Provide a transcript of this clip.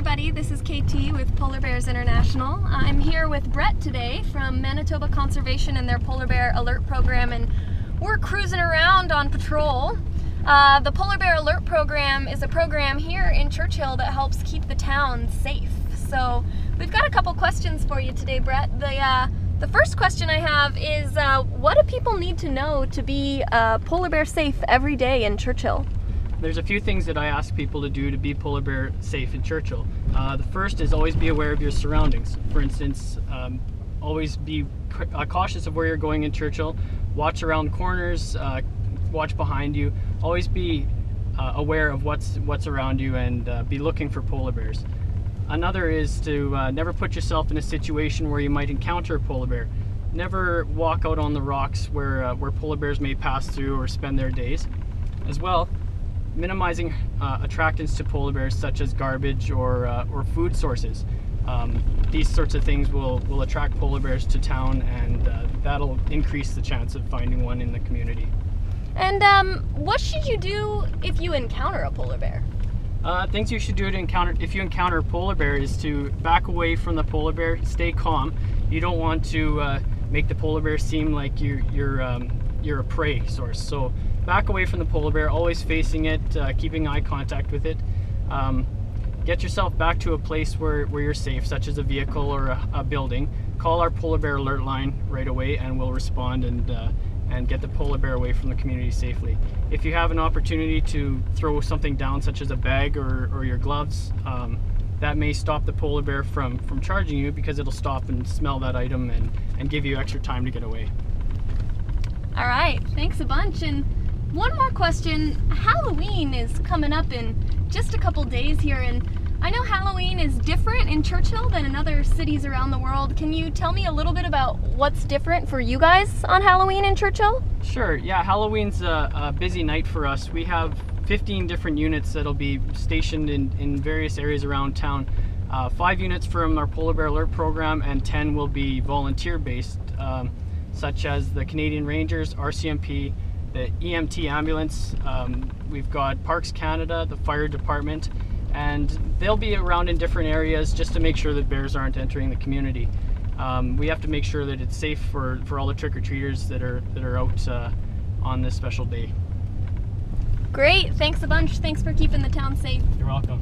everybody, this is KT with Polar Bears International. I'm here with Brett today from Manitoba Conservation and their Polar Bear Alert Program, and we're cruising around on patrol. The Polar Bear Alert Program is a program here in Churchill that helps keep the town safe. So we've got a couple questions for you today, Brett. The first question I have is, what do people need to know to be polar bear safe every day in Churchill? There's a few things that I ask people to do to be polar bear safe in Churchill. The first is always be aware of your surroundings. For instance, always be cautious of where you're going in Churchill. Watch around corners, watch behind you. Always be aware of what's around you and be looking for polar bears. Another is to never put yourself in a situation where you might encounter a polar bear. Never walk out on the rocks where polar bears may pass through or spend their days. As well, minimizing attractants to polar bears such as garbage or food sources. These sorts of things will attract polar bears to town, and that'll increase the chance of finding one in the community. And what should you do if you encounter a polar bear? Things you should do if you encounter a polar bear is to back away from the polar bear, stay calm. You don't want to make the polar bear seem like you're a prey source. So back away from the polar bear, always facing it, keeping eye contact with it. Get yourself back to a place where you're safe, such as a vehicle or a building. Call our polar bear alert line right away and we'll respond and get the polar bear away from the community safely. If you have an opportunity to throw something down, such as a bag or your gloves, that may stop the polar bear from charging you, because it'll stop and smell that item and give you extra time to get away. All right, thanks a bunch. And one more question. Halloween is coming up in just a couple days here, and I know Halloween is different in Churchill than in other cities around the world. Can you tell me a little bit about what's different for you guys on Halloween in Churchill? Sure, yeah, Halloween's a busy night for us. We have 15 different units that'll be stationed in various areas around town. 5 units from our Polar Bear Alert Program and 10 will be volunteer-based, such as the Canadian Rangers, RCMP, the EMT ambulance. We've got Parks Canada, the fire department, and they'll be around in different areas just to make sure that bears aren't entering the community. We have to make sure that it's safe for all the trick-or-treaters that are out on this special day. Great, thanks a bunch. Thanks for keeping the town safe. You're welcome.